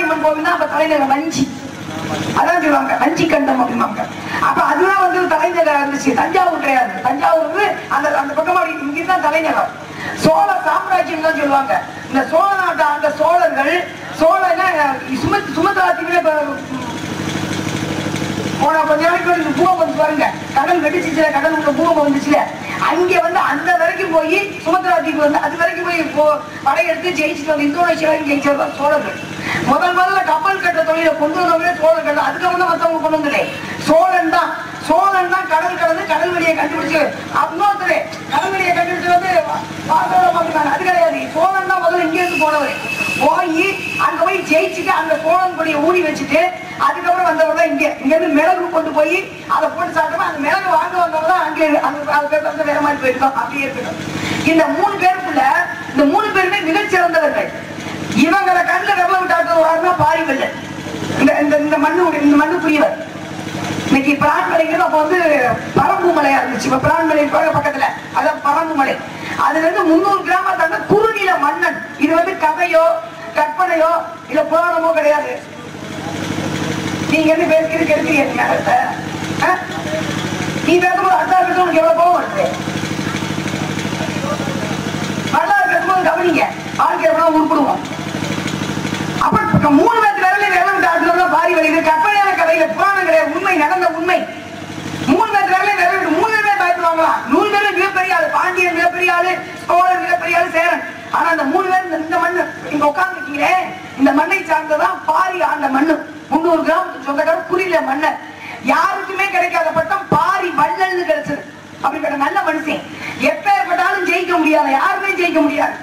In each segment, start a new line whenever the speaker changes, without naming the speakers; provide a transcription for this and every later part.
மாரியம்மன் கோவில் தான் அப்ப தலைநகர் வஞ்சி, அதான் சொல்லுவாங்க வஞ்சி கண்டம் அப்படிம்பாங்க. அப்ப அதுதான் வந்து தலைநகர் இருந்துச்சு. தஞ்சாவூர் கிடையாது. தஞ்சாவூர் அந்த அந்த பக்கமா இங்கதான் தலைநகர். சோழ சாம்ராஜ்யம் தான் சொல்லுவாங்க. இந்த சோழ நாட்டை அந்த சோழர்கள் சோழனா சுமத்ரா தீவிர போன கொஞ்ச நாளைக்கு பூகம்பம் பாருங்க, கடல் வெடிச்சுல, கடல் உள்ள பூகம்பம் வந்துச்சுல, அங்க வந்து அந்த வரைக்கும் போய் சுமத்ரா தீவு வந்து அது வரைக்கும் போய் படையெடுத்து ஜெயிச்சுட்டு வந்து இந்தோனேஷியாவையும் ஜெயிச்சது சோழர்கள். முதல்ல கப்பல் கட்ட தொழிலை கொண்டு வந்தவங்களே சோழர்கள். அதுக்கப்புறம் தான் மற்றவங்க கொண்டு வந்தே சோழன் தான். சோழன் தான் கடல் கடந்து கடல் வழியை கண்டுபிடிச்சு இன்னொருத்தரே கடல் வழியை கண்டுபிடிச்சு வந்து அது கிடையாது. சோழன் தான் முதல்ல இங்க இருந்து போனவர். போய் அங்க போய் ஜெயிச்சுட்டு அந்த சோழன் கொடியை ஊடி வச்சுட்டு அதுக்கப்புறம் வந்தவர் தான் இங்க இருந்து மிளகு கொண்டு போய் அதை போட்டு சாப்பிட்டோம். அந்த மிளகு வாங்க வந்தவர் தான் அங்கே அந்த வேற மாதிரி போயிருக்கோம். அப்படியே இருக்கட்டும். இந்த 3 பேருக்குள்ள இந்த 3 பேருமே மிகச்சிறந்தவர்கள். இவங்களை கண்ணில் வெள்ள விட்டாட்டுனா பாரிவல்லன், இந்த மண்ணுக்குரியவர். இன்னைக்கு பிரான்மலைங்கிறது அப்ப வந்து பரம்பு மலையா இருந்துச்சு. இப்ப பிரான்மலை பக்கத்துல அதான் பரம்பு மலை. அதுல இருந்து 300 கிராமத்தாண்ட குறுநில மன்னன். இது வந்து கதையோ கற்பனையோ இல்ல புராணமோ கிடையாது. நீங்க என்ன பேசுறது கெடுக்கிறீங்க. நீ பேசும்போது அட்டா பேச உனக்கு எவ்வளவு கோவம் வருது. வரலாறு பேசும்போது கவனிங்க, ஆளுக்கு எவ்வளவு உருப்பிடுவோம். அப்ப 3 பேருக்கு விரலையும் விரல விட்டு ஆடுறதா பாரி வலிது. கற்பனையான கதையில புராணம் கிடையாது, உண்மை நடந்த உண்மை. 3 பேருக்கு விரலையும் விரல விட்டு 3 பேருமே பயப்படுவாங்களா? 100 பேரும் மிகப்பெரிய ஆளு. பாண்டியன் மிகப்பெரிய ஆளு, சோழன் மிகப்பெரிய ஆளு, சேரன். ஆனா அந்த 3 பேரும் இந்த மண்ணு இங்க உட்கார்ந்துருக்கீங்களே, இந்த மண்ணை சார்ந்ததான் பாரி ஆண்ட மண்ணு. 300 கிராமத்துக்கு சொந்தக்கார குறியில மன்னர். யாருக்குமே கிடைக்காத பட்டம் பாரி வள்ளல்னு கிடைச்சது. அப்படிப்பட்ட நல்ல மனுஷன். எப்பேற்பட்டாலும் ஜெயிக்க முடியாது, யாருமே ஜெயிக்க முடியாது.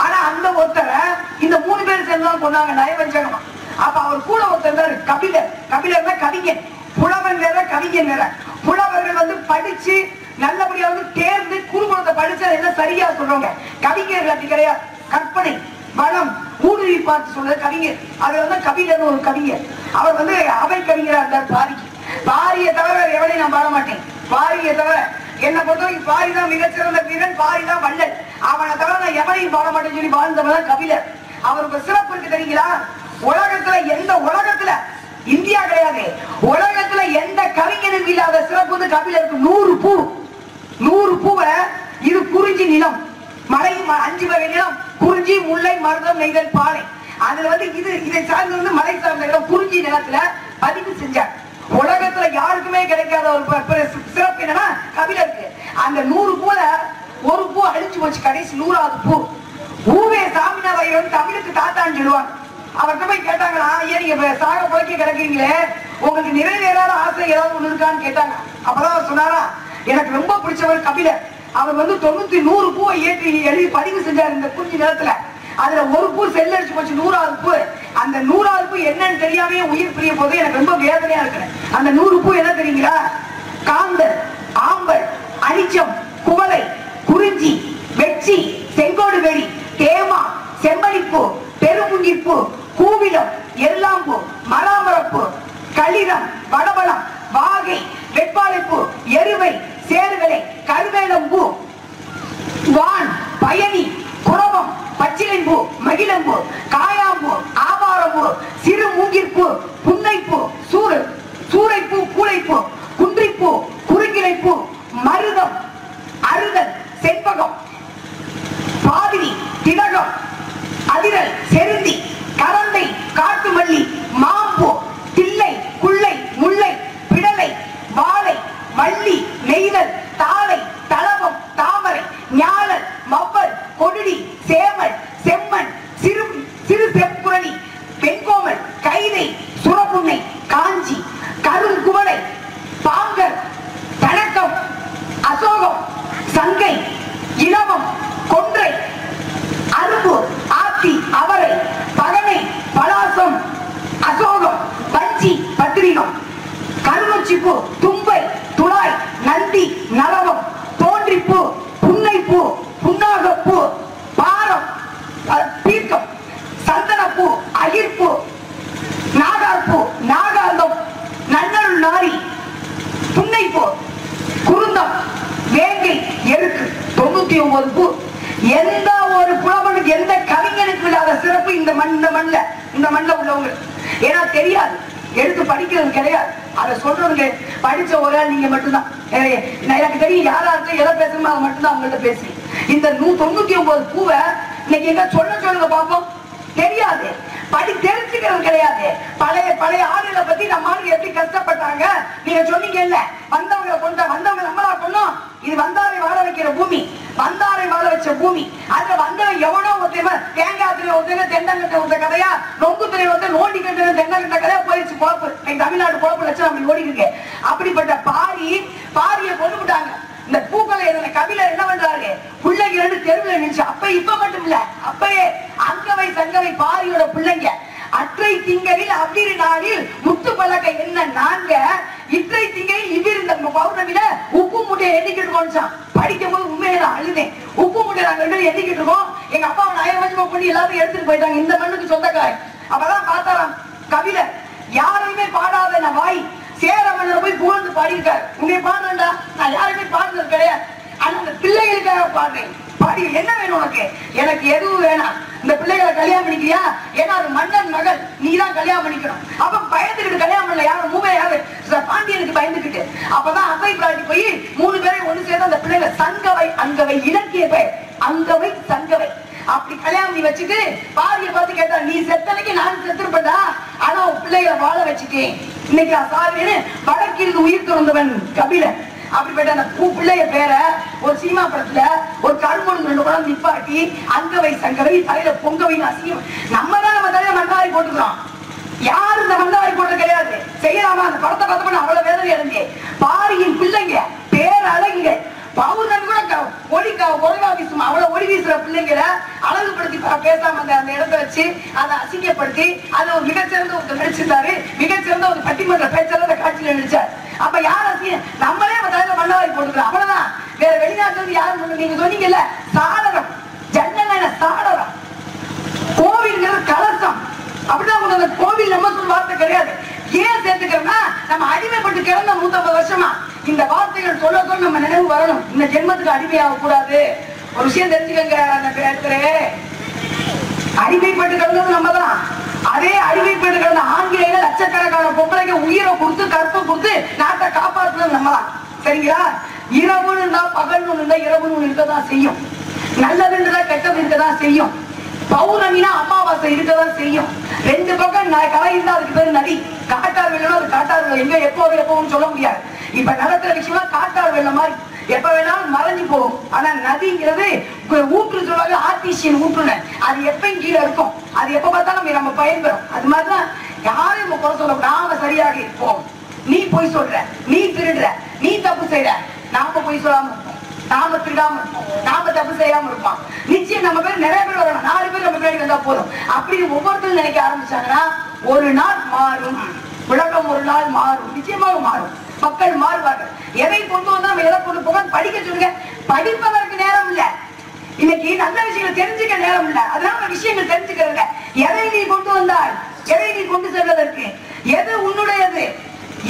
ஆனா அந்த ஒருத்தரை இந்த 3 பேர் சேர்ந்துதான் கொண்டாங்க நயவஞ்சகமா. அப்ப அவர் கூட ஒருத்தர் கபிலர். கபிலர்னா கவிஞன். புலவன் வேற கவிஞன் வேற. புலவர்கள் வந்து படிச்சு நல்லபடியா வந்து தேர்ந்து குறுகுலத்தை படிச்சு என்ன சரியா சொல்றாங்க. கவிஞர்கள் அப்படி கிடையாது. கற்பனை வளம் ஊடுருவி பார்த்து சொல்றது கவிஞர். அதுல வந்து கபிலர் ஒரு கவிஞர். அவர் வந்து அவை கவிஞரா இருந்தார். பாரிக்கு பாரியை தவிர எவனையும் நான் பாட மாட்டேன். பாரியை தவிர என்னை பொறுத்தவரைக்கும் பாரி தான் மிகச்சிறந்த வீரன், பாரி தான் வள்ளல். அவனை தவிர நான் எவனையும் பாட மாட்டேன்னு சொல்லி வாழ்ந்தவன் கபிலர். அவருக்கு சிறப்பு இருக்கு தெரியுங்களா? உலகத்துல எந்த உலகத்துல இந்தியா கிடையாது, உலகத்துல எந்த கவிஞனுக்கு இல்லாத சிறப்பு வந்து கபிலருக்கு. 100 பூ 100 பூவை இது குறிஞ்சி நிலம், மலை 5 வகை நிலம், குறிஞ்சி முல்லை மருதம் நெய்தல் பாலை. அதுல வந்து இதை சார்ந்து வந்து மலை சார்ந்த இடம் குறிஞ்சி நிலத்துல பதிவு செஞ்சார். உலகத்துல யாருக்குமே கிடைக்காத ஒரு சிறப்பு என்னன்னா கபிலருக்கு. அந்த 100 பூல ஒரு பூ அழிச்சு போச்சு, கடைசி 100வது பூ. ஊவே சாமிநாதையர் வந்து தமிழுக்கு தாத்தான்னு சொல்லுவாங்க. அவர்கிட்ட போய் கேட்டாங்களா, ஏன் நீங்க சாக புழைக்க கிடக்கிறீங்களே, உங்களுக்கு நிறைவேறாத ஆசை ஏதாவது ஒண்ணு இருக்கான்னு கேட்டாங்க. அப்பதான் அவர் சொன்னாரா, எனக்கு ரொம்ப பிடிச்சவர் கபிலர். அவர் வந்து 100 பூவை ஏற்றி எழுதி பதிவு செஞ்சார் இந்த குறிஞ்சி நிலத்துல. அதுல ஒரு பூ செல்லடிச்சு போச்சு, 100வது பூ. அந்த 100வது பூ என்னன்னு தெரியாமே உயிர் பிரிய போது எனக்கு ரொம்ப வேதனையா இருக்கு. அந்த 100 பூ என்ன தெரியுங்களா? காந்தல், ஆம்பல், அனிச்சம், குவளை, குறிஞ்சி, வெச்சி, செங்கோடு வெறி, தேமா, செம்பளிப்பூ, பெருமுங்கிப்பூ, கூவிலம், எருளாம்பூ, மராமரப்பூ, களிரம், வடபலம், வாகை, வெப்பாளைப்பூ, எருவை, சேர்களை, கருவேலம்பூ, வான், பயணி, குரவம், பச்சிலைப்பூ, மகிழம்பூ, காயாம்பூ, ஆவாரம்பூ, சிறு மூங்கிற்பூ, புன்னைப்பூ, சூரைப்பூ, பூளைப்பூ, குன்றிப்பூ, குறுங்கிளைப்பூ, மருதம், அறுதல், செண்பகம், பாதிரி, திலகம், அதிரல், செருந்தி, கரந்தை, காட்டுமல்லி, மாம்பூ, தில்லை, குள்ளை, முல்லை, பிடலை, வாழை, வள்ளி, நெய்தல், தாளை, தளவம், தாமரை, ஞாழல், மவ்வல், கொடுடி, சேமல், செம்மண், சிறு செப்புரணி, வெண்கோமல், கைதை, சுரப்ப, உள்ள உள்ளவங்க. ஏன்னா தெரியாது, எடுத்து படிக்கிறது கிடையாது. அதை சொல்றவங்க படிச்ச ஒரு ஆள் நீங்க மட்டும்தான். எனக்கு தெரியும் யாராச்சும் எதை பேசணுமோ அதை மட்டும்தான் அவங்கள்ட்ட பேசி. இந்த 99 பூவை இன்னைக்கு எங்க சொல்லுங்க பாப்போம். தெரியாது, படி தெரிஞ்சுக்கிறது கிடையாது. பழைய ஆளுகளை பத்தி நம்ம ஆளுங்க எப்படி கஷ்டப்பட்டாங்க நீங்க சொன்னீங்க இல்ல. வந்தவங்களை வந்தவங்க நம்மளா கொண்டோம். இது வந்தாரை வாழ வைக்கிற பூமி, வந்தாரை வாழ வச்ச பூமி. அதுல வந்தவன் எவனோ ஒருத்தவன் தேங்காய் துறை ஒருத்தங்க தென்னங்கட்ட ஒருத்த கதையா, நொங்கு துறை வந்து நோண்டி கட்டு தென்னங்கட்ட கதையா போயிடுச்சு குழப்பு. தமிழ்நாடு குழப்பு லட்சம் அப்படி ஓடி இருக்கு. அப்படிப்பட்ட பாரியை கொண்டு விட்டாங்க. இந்த பூக்களை கபிலர் என்ன பண்றாரு, பிள்ளைங்க 2 தெருவில் நினைச்சு. அப்ப இப்ப மட்டும் இல்ல, அப்பயே அங்கவை சங்கவை பாரியோட பிள்ளைங்க அற்றை திங்களில் அவ்விரு நாளில் முத்து பழக்க என்ன நாங்க இற்றை திங்களில் இவ்விருந்த பௌர்ணமியில உப்பு மூட்டையை எண்ணிக்கிட்டு இருக்கோம். படிக்கும் போது உண்மையை நான் அழுதேன். உப்பு மூட்டை நாங்க 2 எண்ணிக்கிட்டு இருக்கோம். எங்க அப்பாவை நயவஞ்சமா பண்ணி எல்லாத்தையும் எடுத்துட்டு போயிட்டாங்க. இந்த மண்ணுக்கு சொந்தக்காய். அப்பதான் பார்த்தாராம் கபிலர், யாரையுமே பாடாத நான் வாய் சேர மன்னர் போய் புகழ்ந்து பாடியிருக்காரு. உன்னை பாடுறேன்டா, நான் யாருமே பாடுறது கிடையாது. ஆனா அந்த பிள்ளைகளுக்காக பாடுறேன். பாடி என்ன வேணும் உனக்கு? எனக்கு எதுவும் வேணாம். இந்த பிள்ளைகளை கல்யாணம் பண்ணிக்கிறியா? ஏன்னா அது மன்னன் மகள், நீ தான் கல்யாணம் பண்ணிக்கணும். அப்ப பயந்துக்கிட்டு கல்யாணம் பண்ணல. யாரும் மூவே யாரு பாண்டியனுக்கு பயந்துக்கிட்டு. அப்பதான் அவை பிராட்டி போய் 3 பேரை ஒண்ணு சேர்ந்து அந்த பிள்ளைகளை சங்கவை அங்கவை இலக்கிய பெயர் அங்கவை சங்கவை அப்படி கல்யாணம் பண்ணி வச்சுட்டு பாரிய பார்த்து கேட்டா, நீ செத்தனைக்கு நான் செத்துருப்பா, ஆனா உன் பிள்ளைகளை வாழ வச்சுட்டேன். இன்னைக்கு சாவின்னு வடக்கிற்கு உயிர் துறந்தவன் கபிலன். அப்படிப்பட்ட அந்த பிள்ளைய பேரை ஒரு சினிமா படத்துல ஒரு கரும்பொழுது 2 குழந்தை நிப்பாட்டி அங்கவை சங்கவை தலையில பொங்கவைன்னு அசிங்கம். நம்ம தான் நம்ம தலையில மண்ணாரி போட்டுக்கிறோம். யாரும் இந்த மண்ணாரி போட்டு கிடையாது. செய்யலாமா? அந்த படத்தை பார்த்து அவ்வளவு வேதனை அடைஞ்சு. பாரியின் பிள்ளைங்க பேர் அழகுங்க. பௌர்ணமி கூட ஒளிவா வீசும். அவ்வளவு ஒளி வீசுற பிள்ளைங்களை அழகுபடுத்தி பேசாம அந்த இடத்த வச்சு அதை அசிங்கப்படுத்தி அதை ஒரு மிகச்சிறந்த ஒரு நடிச்சிருந்தாரு. மிகச்சிறந்த ஒரு பட்டிமன்ற பேச்சாளர் காட்சியில நடிச்சார். அப்ப யார் அசிங்கம்? நம்மளே தலையில மண்ணாரி போட்டுக்கிறோம். அவ்வளவுதான். வேற வெளிநாட்டுல இருந்து யாரும் நீங்க சொன்னீங்கல்ல சாளரம், ஜன்னல சாளரம், கோவில்ங்கிறது கலசம். அப்படிதான் அந்த கோவில் நம்ம சொல்ல வார்த்தை கிடையாது. ஏன் சேர்த்துக்கிறோம்னா நம்ம அடிமைப்பட்டு கிடந்த 150 வருஷமா இந்த வார்த்தைகள் சொல்ல நம்ம நினைவு வரணும். இந்த ஜென்மத்துக்கு அடிமையாக கூடாது. ஒரு விஷயம் தெரிஞ்சுக்கங்க, அடிமைப்பட்டு கிடந்தது நம்ம தான். அதே அடிமைப்பட்டு கிடந்த ஆங்கிலேயர்கள் லட்சக்கணக்கான பொம்பளைக்கு உயிரை கொடுத்து கற்பை கொடுத்து நாட்டை காப்பாற்றுறது நம்ம தான். சரிங்களா? இரவுன்னு இருந்தா பகல்னு இருந்தா இரவுன்னு இருக்கதான் செய்யும். நல்லதுன்றதா கெட்டது இருக்கதான் செய்யும். பௌர்ணமினா அமாவாசை இருக்கதான் செய்யும். 2 பக்கம் கலை இருந்தா அதுக்கு பேரு நதி. காட்டார் வெள்ளம் அது காட்டார் வெள்ளம். எங்க எப்போன்னு சொல்ல முடியாது. இப்ப நடக்கிற விஷயமா காட்டார் வெள்ளம் மாதிரி எப்ப வேணாலும் மறைஞ்சு போகும். ஆனா நதிங்கிறது ஊற்று சொல்லுவாங்க, ஆர்டிசியன் ஊற்றுன. அது எப்பயும் கீழே இருக்கும். அது எப்ப பார்த்தாலும் நம்ம பயன்பெறும். அது மாதிரிதான் யாரும் நம்ம குறை சொல்ல. நாம சரியாக இருப்போம். நீ பொய் சொல்ற, நீ திருடுற, நீ தப்பு செய்யற, நாம பொய் சொல்லாம இருப்போம். நாம திருடாம இருப்போம், நாம தப்பு செய்யாம இருப்போம். நிச்சயம் நம்ம பேர் நிறைய பேர் வரணும். 4 பேர் நம்ம பேர் வந்தா போதும். அப்படி ஒவ்வொருத்தரும் நினைக்க ஆரம்பிச்சாங்கன்னா ஒரு நாள் மாறும். உலகம் ஒரு நாள் மாறும். நிச்சயமாக மாறும். மக்கள் மாறுவார்கள். எதை கொண்டு வந்தா நம்ம எதை கொண்டு போக படிக்க சொல்லுங்க. படிப்பதற்கு நேரம் இல்ல. இன்னைக்கு நல்ல விஷயங்கள் தெரிஞ்சுக்க நேரம் இல்ல. அதனால விஷயங்கள் தெரிஞ்சுக்கிறத எதை நீ கொண்டு வந்தால், எதை நீ கொண்டு செல்வதற்கு, எது உன்னுடையது,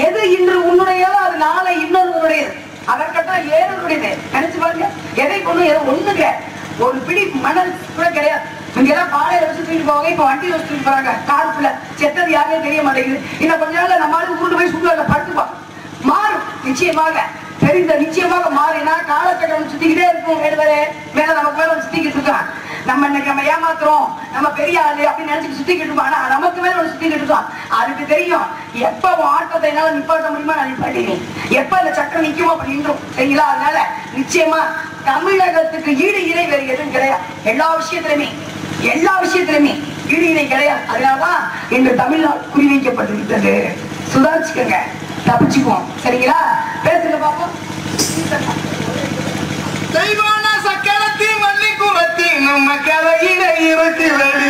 எது இன்று உன்னுடையதோ அது நாளை இன்னொருவருடையது. அதற்கட்டும் ஏறுடையது. நினைச்சு பாருங்க. எதை கொண்டு ஒண்ணுங்க ஒரு பிடி மணல் கூட கிடையாது. இங்க எல்லாம் பாலையில வச்சு தூக்கிட்டு போவாங்க. இப்ப வண்டி வச்சு தூக்கிட்டு போறாங்க. காருக்குள்ள செத்தது யாருமே தெரிய மாட்டேங்குது. இன்னும் கொஞ்ச நாள்ல நம்மளால உருண்டு போய் சுற்றுலா படுத்துப்பாங்க. மாறும் நிச்சயமாக. தெரிந்த நிச்சயமாக மாறினா காலச்சக்கரம் சுத்திக்கிட்டே இருக்கும். மேல நமக்கு மேல சுத்திக்கிட்டு இருக்கான். நம்ம இன்னைக்கு நம்ம ஏமாத்துறோம், நம்ம பெரிய ஆளு அப்படின்னு நினைச்சு சுத்திக்கிட்டு இருக்கோம். ஆனா நமக்கு மேல ஒரு சுத்திக்கிட்டு இருக்கோம். அதுக்கு தெரியும் எப்ப ஆட்டத்தை என்னால நிப்பாட்ட முடியுமா நான் நிப்பாட்டினேன். எப்ப இந்த சக்கரம் நிக்குமோ அப்படி நின்றோம். சரிங்களா? அதனால நிச்சயமா தமிழகத்துக்கு ஈடு இணை வேறு எதுவும் கிடையாது. எல்லா விஷயத்திலுமே ஈடு இணை கிடையாது. அதனாலதான் இன்று தமிழ்நாடு குறிவைக்கப்பட்டிருக்கிறது. சுதாரிச்சுக்கங்க, தப்பிச்சுக்குவோம். சரிங்களா? பேசுங்க பாப்போம்.
தெய்வான சக்கரத்தி மல்லி குலத்தி நம்ம கதையில இருக்கிறது.